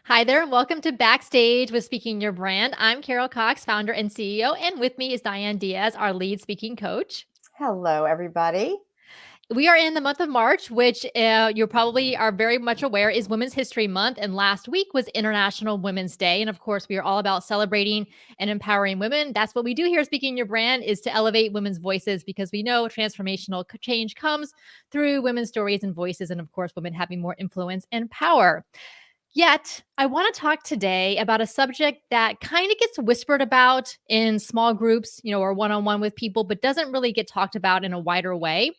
Hi there, and welcome to Backstage with Speaking Your Brand. I'm Carol Cox, founder and CEO, and with me is Diane Diaz, our lead speaking coach. Hello, everybody. We are in the month of March, which you probably are very much aware is Women's History Month. And last week was International Women's Day. And of course, we are all about celebrating and empowering women. That's what we do here, Speaking Your Brand, is to elevate women's voices because we know transformational change comes through women's stories and voices. And of course, women having more influence and power. Yet, I want to talk today about a subject that kind of gets whispered about in small groups, or one on one with people, but doesn't really get talked about in a wider way.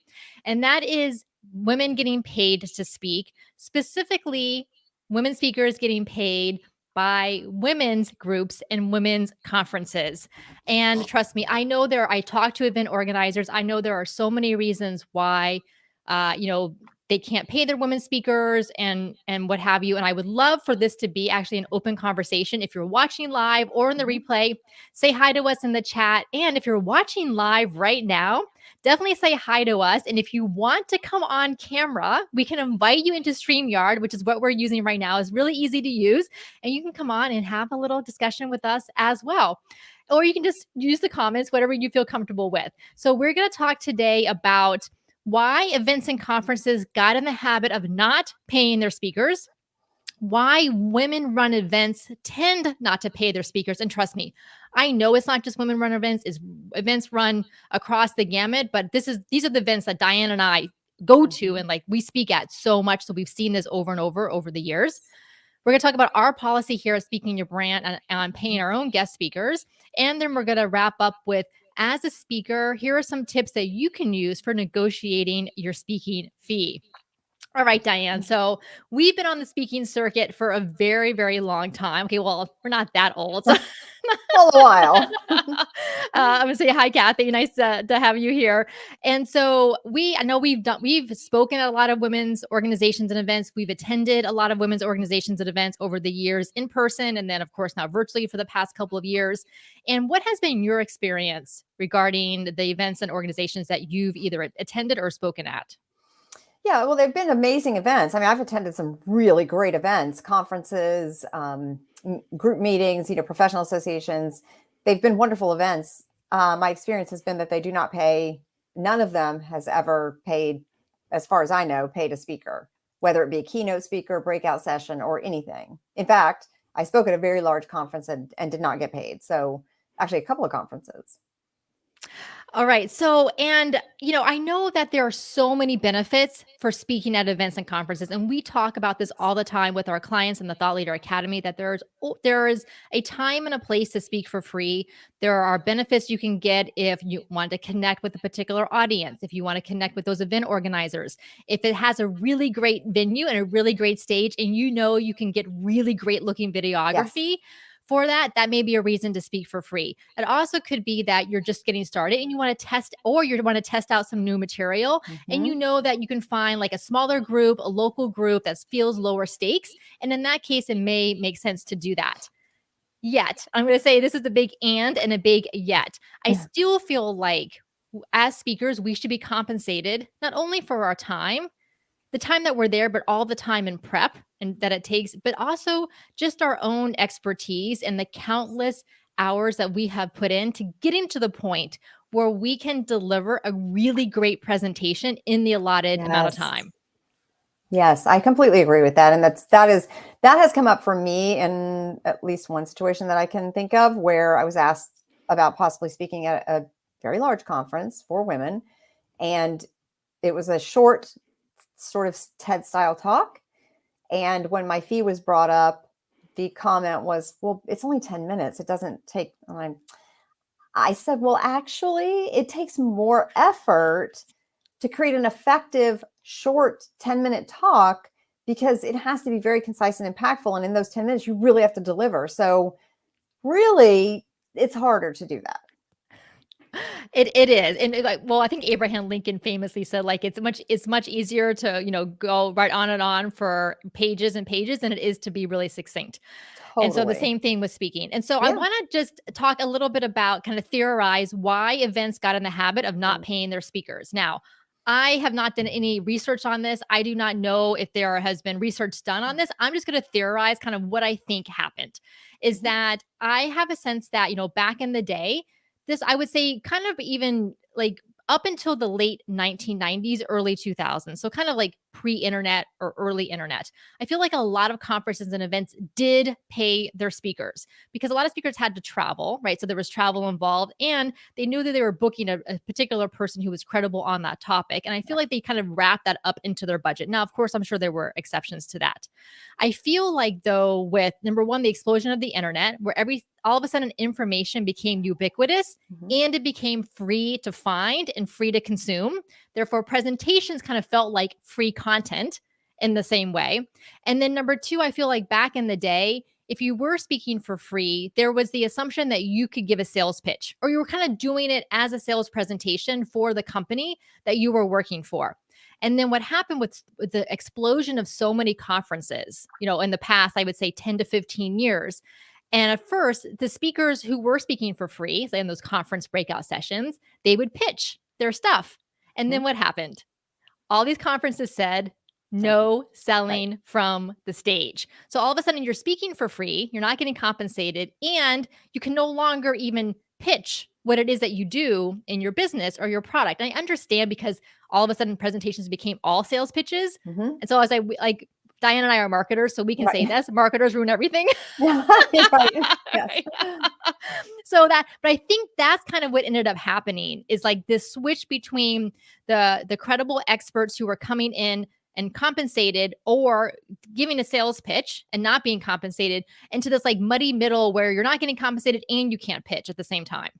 And that is women getting paid to speak, specifically, women speakers getting paid by women's groups and women's conferences. And trust me, I talk to event organizers. I know there are so many reasons why, uh, you know, they can't pay their women speakers and what have you. And I would love for this to be actually an open conversation. If you're watching live or in the replay, say hi to us in the chat. And if you're watching live right now, definitely say hi to us. And if you want to come on camera, we can invite you into StreamYard, which is what we're using right now. It's really easy to use. And you can come on and have a little discussion with us as well. Or you can just use the comments, whatever you feel comfortable with. So we're going to talk today about why events and conferences got in the habit of not paying their speakers, why women run events tend not to pay their speakers. And trust me, I know it's not just women run events, it's events run across the gamut, but these are the events that Diane and I go to and like we speak at so much. So we've seen this over and over the years. We're going to talk about our policy here at Speaking Your Brand and on paying our own guest speakers. And then we're going to wrap up with, as a speaker, here are some tips that you can use for negotiating your speaking fee. All right, Diane. So we've been on the speaking circuit for a very, very long time. Okay, well, we're not that old. Well, a while. I'm gonna say hi, Kathy. Nice to have you here. And so I know we've spoken at a lot of women's organizations and events. We've attended a lot of women's organizations and events over the years in person, and then of course now virtually for the past couple of years. And what has been your experience regarding the events and organizations that you've either attended or spoken at? Yeah, well, they've been amazing events. I mean, I've attended some really great events, conferences, group meetings, professional associations. They've been wonderful events. My experience has been that they do not pay. None of them has ever paid, as far as I know, paid a speaker, whether it be a keynote speaker, breakout session, or anything. In fact, I spoke at a very large conference and did not get paid. So actually a couple of conferences. All right. So, and I know that there are so many benefits for speaking at events and conferences, and we talk about this all the time with our clients in the Thought Leader Academy. That there is a time and a place to speak for free. There are benefits you can get if you want to connect with a particular audience, if you want to connect with those event organizers, if it has a really great venue and a really great stage, and you can get really great looking Yes. videography. For that may be a reason to speak for free. It also could be that you're just getting started and you want to test, or you want to test out some new material. And you know that you can find like a smaller group, a local group that feels lower stakes. And in that case, it may make sense to do that. Yet, I'm going to say this is a big and a big yet. I still feel like as speakers, we should be compensated not only for our time, the time that we're there, but all the time in prep and that it takes, but also just our own expertise and the countless hours that we have put in to getting to the point where we can deliver a really great presentation in the allotted amount of time. Yes, I completely agree with that. And that has come up for me in at least one situation that I can think of where I was asked about possibly speaking at a very large conference for women. And it was a short sort of TED style talk. And when my fee was brought up, the comment was, well, it's only 10 minutes. It doesn't take. I said, well, actually, it takes more effort to create an effective short 10-minute talk because it has to be very concise and impactful. And in those 10 minutes, you really have to deliver. So really, it's harder to do that. It is. And I think Abraham Lincoln famously said, like, it's much easier to, go right on and on for pages and pages than it is to be really succinct. And so the Totally. same thing with speaking. And so I Yeah. want to just talk a little bit about kind of theorize why events got in the habit of not paying their speakers. Now, I have not done any research on this. I do not know if there has been research done on this. I'm just going to theorize kind of what I think happened is Mhm. that I have a sense that, back in the day, this, I would say, kind of even like up until the late 1990s, early 2000s. So kind of like pre-internet or early internet. I feel like a lot of conferences and events did pay their speakers because a lot of speakers had to travel, right? So there was travel involved and they knew that they were booking a particular person who was credible on that topic. And I feel like they kind of wrapped that up into their budget. Now, of course, I'm sure there were exceptions to that. I feel like though, with number one, the explosion of the internet, where all of a sudden information became ubiquitous Mhm. and it became free to find and free to consume. Therefore, presentations kind of felt like free content in the same way. And then number two, I feel like back in the day, if you were speaking for free, there was the assumption that you could give a sales pitch or you were kind of doing it as a sales presentation for the company that you were working for. And then what happened with the explosion of so many conferences, in the past, I would say 10 to 15 years. And at first, the speakers who were speaking for free, say in those conference breakout sessions, they would pitch their stuff. And then Mhm. what happened? All these conferences said Same. no Right. selling from the stage. So all of a sudden you're speaking for free, you're not getting compensated, and you can no longer even pitch what it is that you do in your business or your product. And I understand because all of a sudden presentations became all sales pitches. Mhm. And so as I like Diane and I are marketers, so we can say Right. this, marketers ruin everything. Yeah. Right. Yes. But I think that's kind of what ended up happening is like this switch between the credible experts who were coming in and compensated or giving a sales pitch and not being compensated into this like muddy middle where you're not getting compensated and you can't pitch at the same time.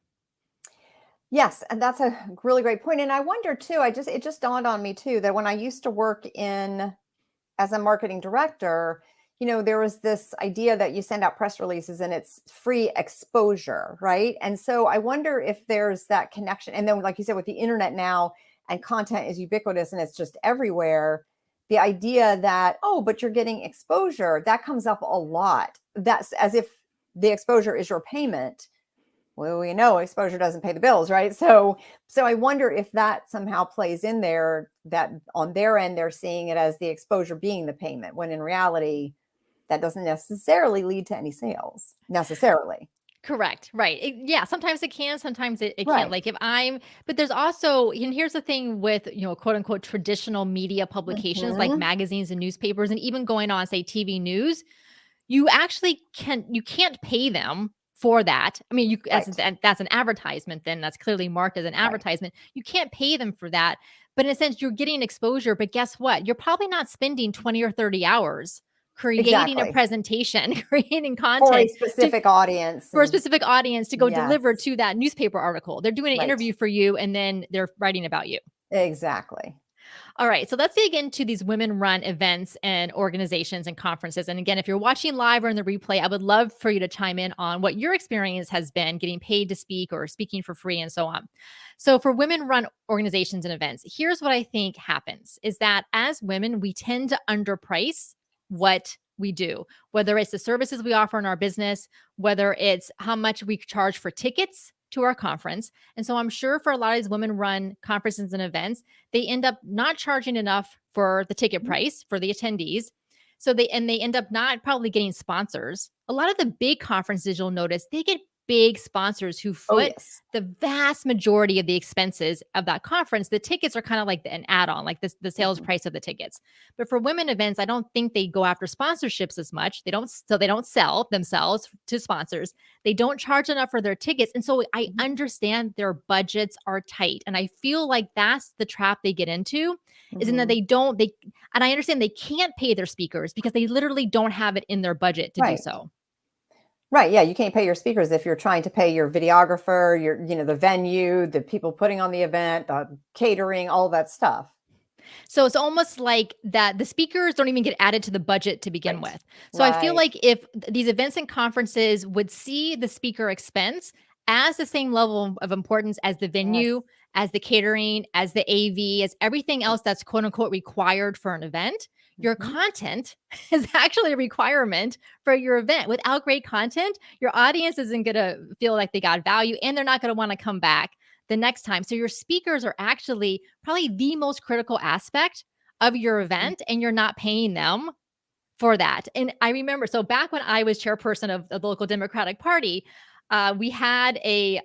Yes, and that's a really great point. And I wonder too, it just dawned on me too that when I used to work in as a marketing director, there was this idea that you send out press releases and it's free exposure, right? And so I wonder if there's that connection. And then, like you said, with the internet now and content is ubiquitous and it's just everywhere, the idea that, oh, but you're getting exposure, that comes up a lot. That's as if the exposure is your payment. Well, we know exposure doesn't pay the bills, right? So I wonder if that somehow plays in there, that on their end they're seeing it as the exposure being the payment, when in reality that doesn't necessarily lead to any sales necessarily. Correct. Right. Yeah. Sometimes it can, sometimes it can't. Right. Like but there's also, and here's the thing with, quote unquote, traditional media publications like Hmm. magazines and newspapers, and even going on, say, TV news, you can't pay them for that. I mean, Right. that's an advertisement, then that's clearly marked as an Right. advertisement. You can't pay them for that. But in a sense, you're getting exposure. But guess what? You're probably not spending 20 or 30 hours creating a Exactly. presentation, creating For a content to specific audience. for a And specific audience to go yes. deliver to that newspaper article. They're doing an Right. interview for you and then they're writing about you. Exactly. All right, so let's dig into these women run events and organizations and conferences. And again, if you're watching live or in the replay, I would love for you to chime in on what your experience has been getting paid to speak or speaking for free and so on. So, for women run organizations and events, here's what I think happens is that as women, we tend to underprice what we do, whether it's the services we offer in our business, whether it's how much we charge for tickets to our conference. And so I'm sure for a lot of these women run conferences and events, they end up not charging enough for the ticket Mhm. price for the attendees. So they end up not probably getting sponsors. A lot of the big conferences you'll notice, they get big sponsors who Oh, foot yes. the vast majority of the expenses of that conference. The tickets are kind of like an add-on, like the sales Mhm. price of the tickets. But for women events, I don't think they go after sponsorships as much. They don't sell themselves to sponsors. They don't charge enough for their tickets. And so I Mhm. understand their budgets are tight. And I feel like that's the trap they get into is in that Mhm. and I understand they can't pay their speakers because they literally don't have it in their budget to do Right. so. Right. Yeah. You can't pay your speakers if you're trying to pay your videographer, the venue, the people putting on the event, the catering, all that stuff. So it's almost like that the speakers don't even get added to the budget to begin Right. with. So I feel Right. like if these events and conferences would see the speaker expense as the same level of importance as the Yes. venue, as the catering, as the AV, as everything else that's quote unquote required for an event, your Mhm. content is actually a requirement for your event. Without great content, your audience isn't going to feel like they got value and they're not going to want to come back the next time. So your speakers are actually probably the most critical aspect of your event, and you're not paying them for that. And I remember, so back when I was chairperson of the local Democratic Party, we had a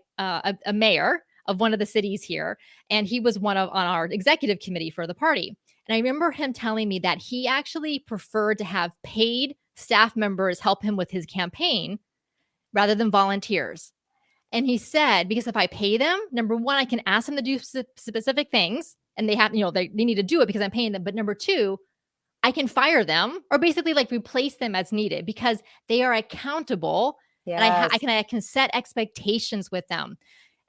mayor of one of the cities here, and he was on our executive committee for the party. And I remember him telling me that he actually preferred to have paid staff members help him with his campaign rather than volunteers. And he said, because if I pay them, number one, I can ask them to do specific things, and they have, they need to do it because I'm paying them. But number two, I can fire them or basically like replace them as needed because they are accountable, and Yes. I can set expectations with them.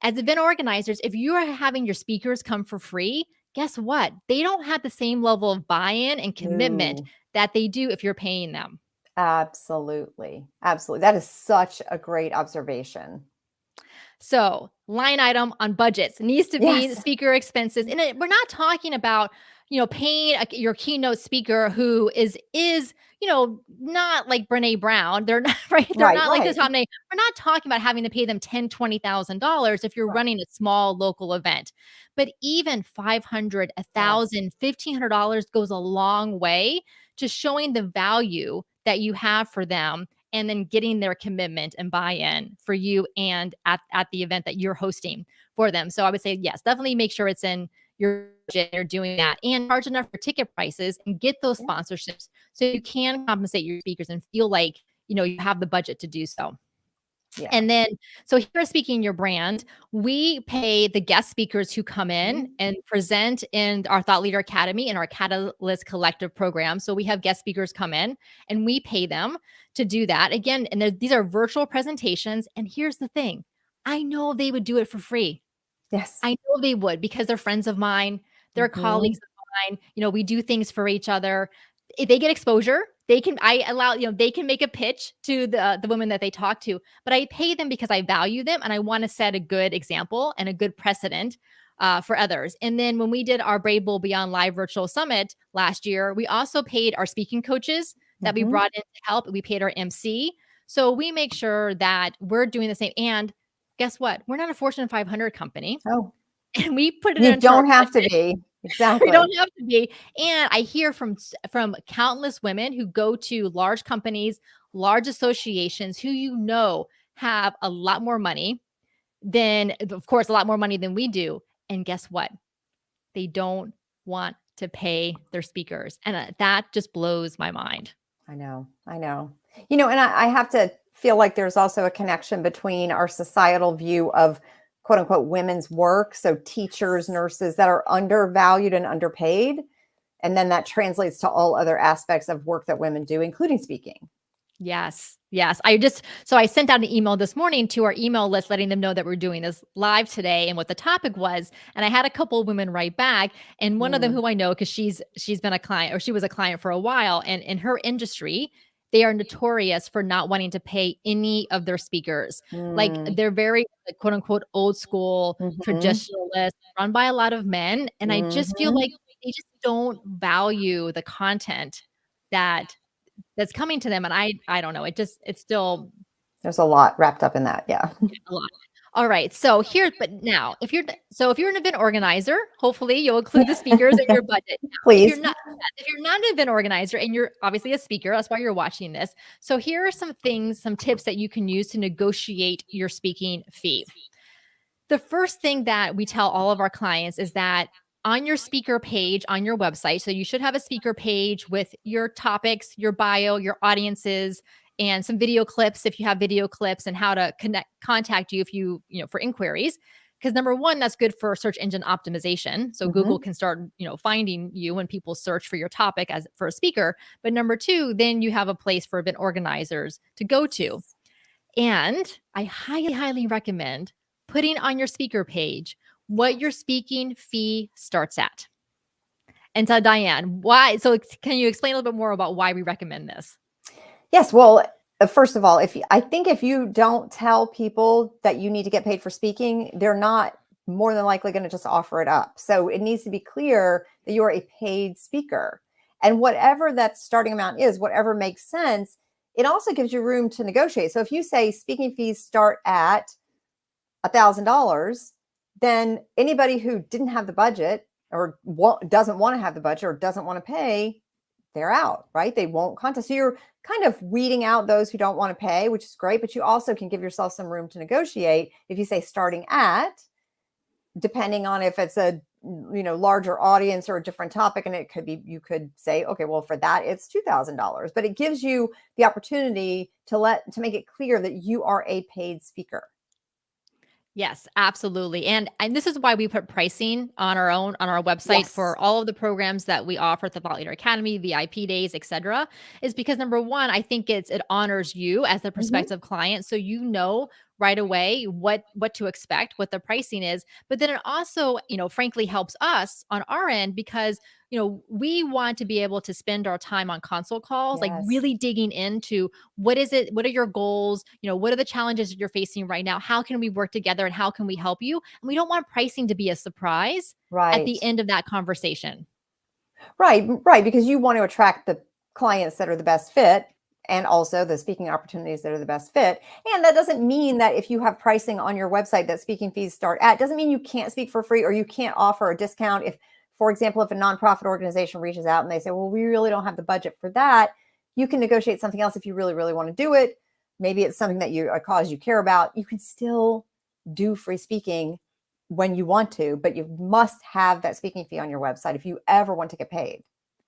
As event organizers, if you are having your speakers come for free, guess what? They don't have the same level of buy-in and commitment Ooh, that they do if you're paying them. absolutely. Absolutely. That is such a great observation. So, line item on budgets needs to be Yes. speaker expenses. And we're not talking about, paying your keynote speaker who is, not like Brene Brown. They're not right. They're Right, not like the right, top name. We're not talking about having to pay them $10,000, $20,000 if you're right. running a small local event. But even 500, Yes. 1,000, $1,500 goes a long way to showing the value that you have for them, and then getting their commitment and buy-in for you and at the event that you're hosting for them. So I would say, yes, definitely make sure it's in your budget, you're doing that, and charge enough for ticket prices and get those Yeah. sponsorships so you can compensate your speakers and feel like, you have the budget to do so. Yeah. And then, so here, speaking your brand, we pay the guest speakers who come in Mhm. and present in our Thought Leader Academy and our Catalyst Collective program. So we have guest speakers come in and we pay them to do that. Again, and these are virtual presentations. And here's the thing, I know they would do it for free. Yes. I know they would because they're friends of mine, they're Mhm. colleagues of mine, we do things for each other. If they get exposure, they can make a pitch to the women that they talk to, but I pay them because I value them and I want to set a good example and a good precedent for others. And then when we did our Brave Bold Beyond Live Virtual Summit last year, we also paid our speaking coaches that we Mhm. brought in to help. We paid our MC. So we make sure that we're doing the same. And guess what? We're not a Fortune 500 company, Oh, and we put it you into our don't have to budget. be. We Exactly. don't have to be. And I hear from countless women who go to large companies, large associations who have a lot more money than, of course, a lot more money than we do. And guess what? They don't want to pay their speakers. And that just blows my mind. I know. I know. And I have to feel like there's also a connection between our societal view of quote unquote women's work. So teachers, nurses that are undervalued and underpaid. And then that translates to all other aspects of work that women do, including speaking. Yes. Yes. So I sent out an email this morning to our email list, letting them know that we're doing this live today and what the topic was. And I had a couple of women write back, and one of them Mm, who I know, because she's been a client, or she was a client for a while. And in her industry, they are notorious for not wanting to pay any of their speakers. Like, mm, they're very, like, quote unquote old school mhm, traditionalists run by a lot of men. And I just feel mhm. like they just don't value the content that that's coming to them, and I don't know, it's still There's a lot wrapped up in that. Yeah. a lot. All right, so here, but now, if you're an event organizer, hopefully you'll include the speakers in your budget. Now, Please. if you're not an event organizer and you're obviously a speaker, that's why you're watching this. So here are some things, some tips that you can use to negotiate your speaking fee. The first thing that we tell all of our clients is that on your speaker page on your website, so you should have a speaker page with your topics, your bio, your audiences, and some video clips if you have video clips, and how to contact you if for inquiries. Because number one, that's good for search engine optimization. So Google Mhm. can start, finding you when people search for your topic as for a speaker. But number two, then you have a place for event organizers to go to. And I highly, highly recommend putting on your speaker page what your speaking fee starts at. And so, Diane, why? So, can you explain a little bit more about why we recommend this? Yes. Well, first of all, I think if you don't tell people that you need to get paid for speaking, they're not more than likely going to just offer it up. So it needs to be clear that you are a paid speaker. And whatever that starting amount is, whatever makes sense, it also gives you room to negotiate. So if you say speaking fees start at $1,000, then anybody who didn't have the budget or doesn't want to have the budget or doesn't want to pay, they're out, right? They won't contest. So you're kind of weeding out those who don't want to pay, which is great, but you also can give yourself some room to negotiate. If you say starting at, depending on if it's a larger audience or a different topic, and it could be, you could say, okay, well, for that it's $2,000, but it gives you the opportunity to make it clear that you are a paid speaker. Yes, absolutely. And this is why we put pricing on our website Yes. for all of the programs that we offer at the Thought Leader Academy, VIP days, etc. Is because number one, I think it honors you as the prospective client. So you know right away what to expect, what the pricing is. But then it also, frankly helps us on our end because we want to be able to spend our time on consult calls, like Yes. really digging into what is it, what are your goals, what are the challenges that you're facing right now? How can we work together and how can we help you? And we don't want pricing to be a surprise at the Right. end of that conversation. Right, because you want to attract the clients that are the best fit and also the speaking opportunities that are the best fit. And that doesn't mean that if you have pricing on your website that speaking fees start at, doesn't mean you can't speak for free or you can't offer a discount. If, for example, if a nonprofit organization reaches out and they say, well, we really don't have the budget for that, you can negotiate something else if you really, really want to do it. Maybe it's something that a cause you care about. You can still do free speaking when you want to, but you must have that speaking fee on your website if you ever want to get paid.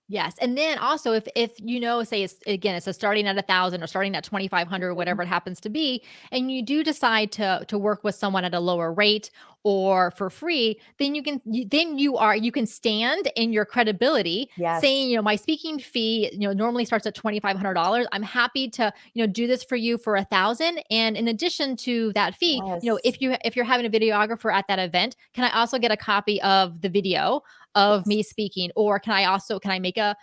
Yes. And then also if say it's a starting at 1,000 or starting at 2,500, whatever it happens to be, and you do decide to work with someone at a lower rate or for free, then you can stand in your credibility Yes. saying, my speaking fee, normally starts at $2,500. I'm happy to, do this for you for 1,000. And in addition to that fee, Yes. if you're having a videographer at that event, can I also get a copy of the video of me speaking, or can I make an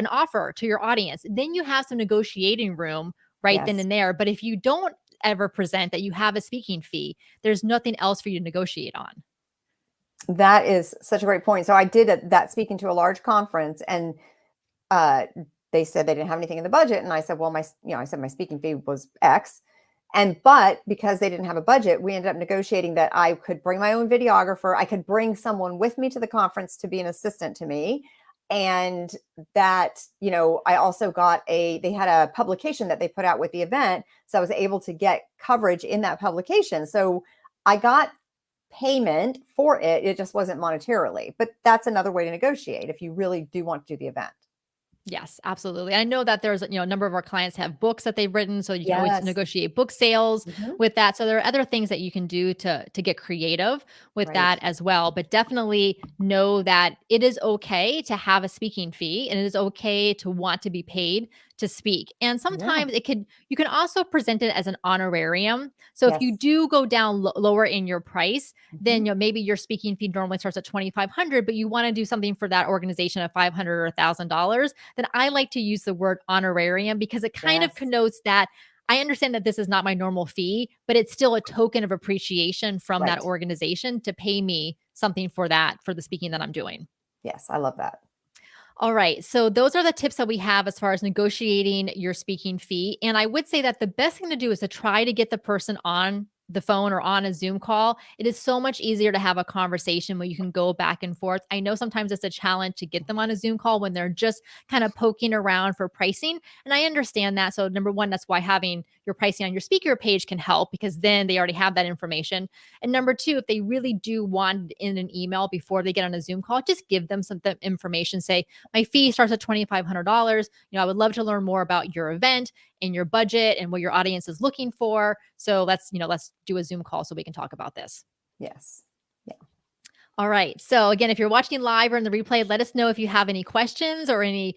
offer to your audience? Then you have some negotiating room right then Yes. and there. But if you don't ever present that you have a speaking fee, there's nothing else for you to negotiate on. That is such a great point. So I did that speaking to a large conference, and they said they didn't have anything in the budget, and I said, well, I said my speaking fee was X. But because they didn't have a budget, we ended up negotiating that I could bring my own videographer. I could bring someone with me to the conference to be an assistant to me. And that, I also they had a publication that they put out with the event. So I was able to get coverage in that publication. So I got payment for it. It just wasn't monetarily, but that's another way to negotiate if you really do want to do the event. Yes, absolutely. I know that there's, a number of our clients have books that they've written, so you can always Yes. negotiate book sales with that. So there are other things that you can do to get creative with Right. that as well. But definitely know that it is okay to have a speaking fee and it is okay to want to be paid to speak. And sometimes you can also present it as an honorarium. So if you Yes. do go down lower in your price, then Mhm. maybe your speaking fee normally starts at 2,500, but you want to do something for that organization of $500 or $1,000, then I like to use the word honorarium because it kind of Yes. connotes that I understand that this is not my normal fee, but it's still a token of appreciation from that Right. organization to pay me something for the speaking that I'm doing. Yes, I love that. All right. So those are the tips that we have as far as negotiating your speaking fee. And I would say that the best thing to do is to try to get the person on the phone or on a Zoom call. It is so much easier to have a conversation where you can go back and forth. I know sometimes it's a challenge to get them on a Zoom call when they're just kind of poking around for pricing. And I understand that. So number one, that's why having your pricing on your speaker page can help because then they already have that information. And number two, if they really do want in an email before they get on a Zoom call, just give them some information. Say, my fee starts at $2,500. I would love to learn more about your event and your budget and what your audience is looking for. So let's do a Zoom call so we can talk about this. Yes. Yeah. All right. So again, if you're watching live or in the replay, let us know if you have any questions or any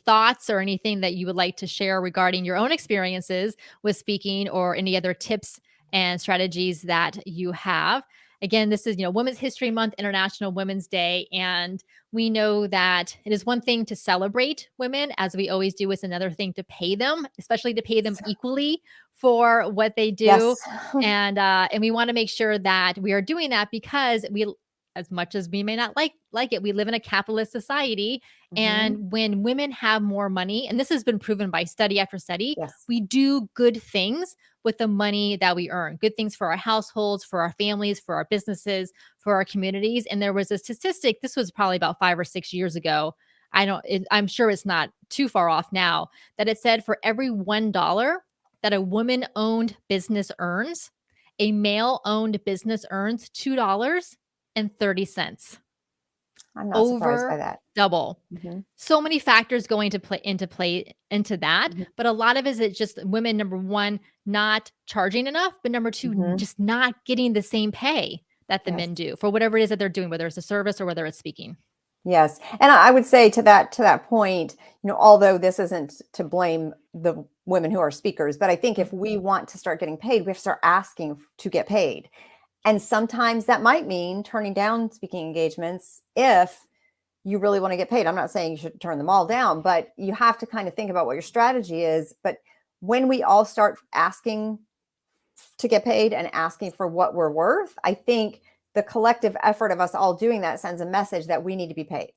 thoughts or anything that you would like to share regarding your own experiences with speaking or any other tips and strategies that you have. Again, this is, Women's History Month, International Women's Day, and we know that it is one thing to celebrate women, as we always do. It's another thing to pay them, especially to pay them equally for what they do. Yes. And we want to make sure that we are doing that because as much as we may not like it, we live in a capitalist society. Mhm. And when women have more money, and this has been proven by study after study, Yes. we do good things with the money that we earn, good things for our households, for our families, for our businesses, for our communities. And there was a statistic, this was probably about 5 or 6 years ago. I'm sure it's not too far off now, that it said for every $1 that a woman owned business earns, a male owned business earns $2.30. I'm not surprised by Over that. double. Mhm. So many factors going to play into that, Mhm. but a lot of it is just women, number one, not charging enough, but number two, Mhm. just not getting the same pay that the Yes. men do for whatever it is that they're doing, whether it's a service or whether it's speaking. Yes, and I would say to that point, although this isn't to blame the women who are speakers, but I think Mm. if we want to start getting paid, we have to start asking to get paid. And sometimes that might mean turning down speaking engagements if you really want to get paid. I'm not saying you should turn them all down, but you have to kind of think about what your strategy is. But when we all start asking to get paid and asking for what we're worth, I think the collective effort of us all doing that sends a message that we need to be paid.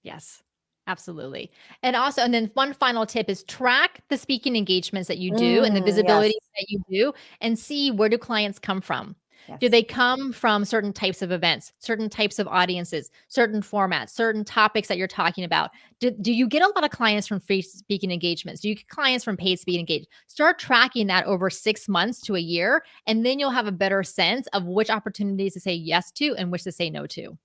Yes, absolutely. And then one final tip is track the speaking engagements that you do and the Yes, visibility that you do and see, where do clients come from? Do yes. they come from certain types of events, certain types of audiences, certain formats, certain topics that you're talking about? Do you get a lot of clients from free speaking engagements? Do you get clients from paid speaking engagements? Start tracking that over 6 months to a year, and then you'll have a better sense of which opportunities to say yes to and which to say no to.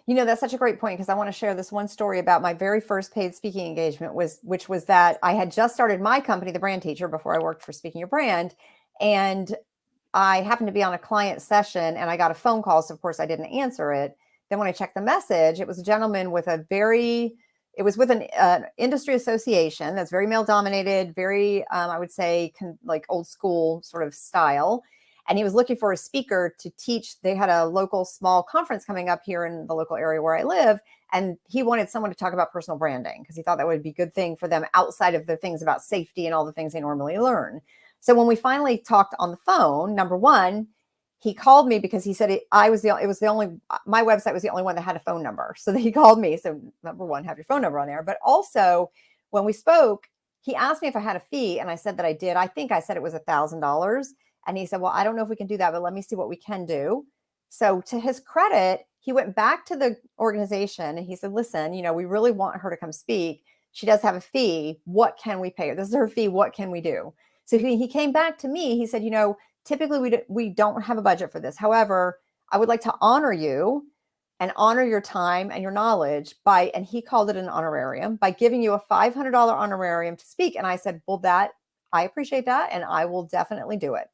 That's such a great point because I want to share this one story about my very first paid speaking engagement which was that I had just started my company, The Brand Teacher, before I worked for Speaking Your Brand. And I happened to be on a client session and I got a phone call. So of course I didn't answer it. Then when I checked the message, it was a gentleman with it was with an industry association that's very male dominated, very, I would say, like old school sort of style. And he was looking for a speaker to teach. They had a local small conference coming up here in the local area where I live. And he wanted someone to talk about personal branding because he thought that would be a good thing for them outside of the things about safety and all the things they normally learn. So when we finally talked on the phone, number one, he called me because he said it was the only, my website was the only one that had a phone number. So he called me. So number one, have your phone number on there. But also when we spoke, he asked me if I had a fee and I said that I did. I think I said it was $1,000. And he said, well, I don't know if we can do that, but let me see what we can do. So to his credit, he went back to the organization and he said, listen, we really want her to come speak. She does have a fee. What can we pay her? This is her fee. What can we do? So he came back to me. He said, typically we don't have a budget for this. However, I would like to honor you and honor your time and your knowledge and he called it an honorarium, by giving you a $500 honorarium to speak. And I said, well, I appreciate that. And I will definitely do it.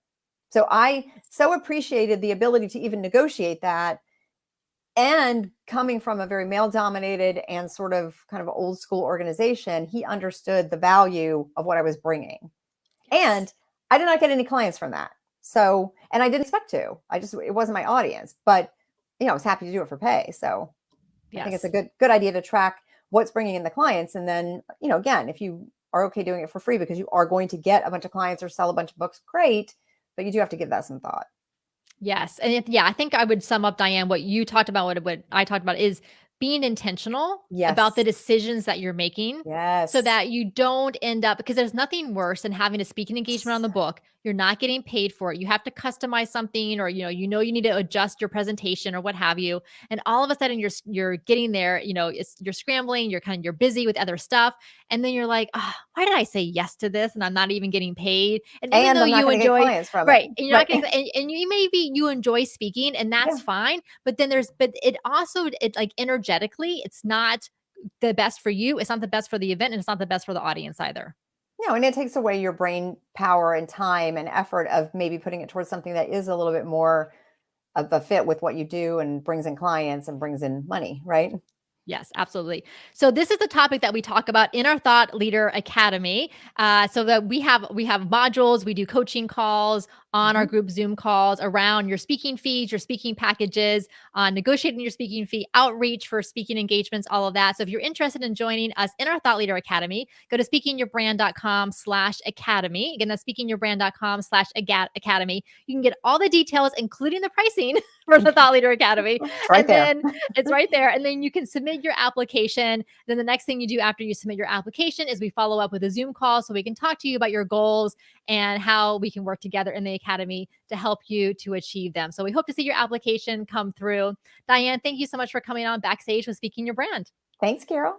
So I so appreciated the ability to even negotiate that. And coming from a very male dominated and sort of kind of old school organization, he understood the value of what I was bringing. Yes. And I did not get any clients from that. So, and I didn't expect to. It wasn't my audience, but I was happy to do it for pay. So I think it's a Yes. good idea to track what's bringing in the clients. And then, again, if you are okay doing it for free because you are going to get a bunch of clients or sell a bunch of books, great. But you do have to give that some thought. Yes. Yeah, I think I would sum up, Diane, what you talked about, what I talked about is being intentional about the Yes. decisions that you're making so Yes. that you don't end up, because there's nothing worse than having a speaking engagement on the book. You're not getting paid for it. You have to customize something, or you need to adjust your presentation or what have you. And all of a sudden you're getting there, you're scrambling, you're busy with other stuff. And then you're like, oh, why did I say yes to this? And I'm not even getting paid. And even And though I'm not you going to get enjoy, clients from it. right. And you're not Right. getting, and you enjoy speaking, and Yeah. that's fine. But then but it like energetically, it's not the best for you. It's not the best for the event, and it's not the best for the audience either. No, and it takes away your brain power and time and effort of maybe putting it towards something that is a little bit more of a fit with what you do and brings in clients and brings in money, right? Yes, absolutely. So this is the topic that we talk about in our Thought Leader Academy. So that we have modules, we do coaching calls on our Mhm. group Zoom calls around your speaking fees, your speaking packages, negotiating your speaking fee, outreach for speaking engagements, all of that. So if you're interested in joining us in our Thought Leader Academy, go to speakingyourbrand.com/academy. Again, that's speakingyourbrand.com/academy. You can get all the details, including the pricing for the Thought Leader Academy. It's right And there. then it's right there. And then you can submit your application. Then the next thing you do after you submit your application is we follow up with a Zoom call so we can talk to you about your goals and how we can work together in the academy to help you to achieve them. So we hope to see your application come through. Diane, thank you so much for coming on Backstage with Speaking Your Brand. Thanks, Carol.